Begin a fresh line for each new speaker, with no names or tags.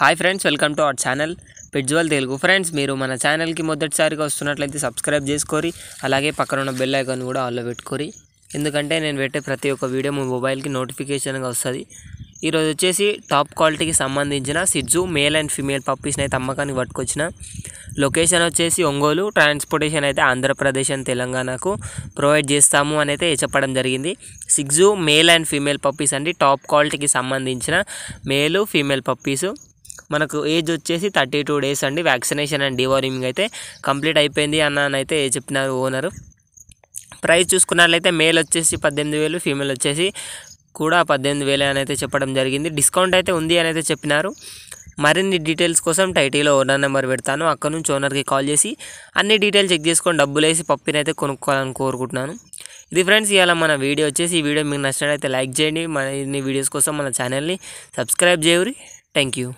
Hi friends, welcome to our channel పెట్జువల్ Telugu. Friends, మీరు మన ఛానల్కి మొదటిసారిగా వస్తున్నట్లయితే సబ్స్క్రైబ్ చేసుకోరి, అలాగే పక్కన ఉన్న బెల్ ఐకాన్ కూడా ఆన్లో పెట్టుకోరి. ఎందుకంటే నేను పెట్టే ప్రతి ఒక్క వీడియో మీ మొబైల్కి నోటిఫికేషన్గా వస్తుంది. ఈరోజు వచ్చేసి టాప్ క్వాలిటీకి సంబంధించిన సిడ్జు మేల్ అండ్ ఫీమేల్ పప్పీస్ని అయితే అమ్మకానికి పట్టుకొచ్చిన. లొకేషన్ వచ్చేసి ఒంగోలు, ట్రాన్స్పోర్టేషన్ అయితే ఆంధ్రప్రదేశ్ అండ్ తెలంగాణకు ప్రొవైడ్ చేస్తాము అని అయితే చెప్పడం జరిగింది. సిడ్జు మేల్ అండ్ ఫీమేల్ పప్పీస్ అండి, టాప్ క్వాలిటీకి సంబంధించిన మేలు ఫీమేల్ పప్పీసు. మనకు ఏజ్ వచ్చేసి 32 days అండి. వ్యాక్సినేషన్ అండ్ డివార్మింగ్ అయితే కంప్లీట్ అయిపోయింది అని అయితే చెప్పినారు ఓనరు. ప్రైస్ చూసుకున్నట్లయితే మేల్ వచ్చేసి 18,000, ఫీమేల్ వచ్చేసి కూడా 18,000 అని అయితే చెప్పడం జరిగింది. డిస్కౌంట్ అయితే ఉంది అని అయితే చెప్పినారు. మరిన్ని డీటెయిల్స్ కోసం టైటిల్లో ఓనర్ నెంబర్ పెడతాను, అక్కడ నుంచి ఓనర్కి కాల్ చేసి అన్ని డీటెయిల్స్ చెక్ చేసుకొని డబ్బులు వేసి పప్పిని అయితే కొనుక్కోవాలని కోరుకుంటున్నాను. ఇది ఫ్రెండ్స్ ఇవాళ మన వీడియో వచ్చేసి. ఈ వీడియో మీకు నచ్చినట్లయితే లైక్ చేయండి. మరిన్ని వీడియోస్ కోసం మన ఛానల్ని సబ్స్క్రైబ్ చేయండి. Thank you.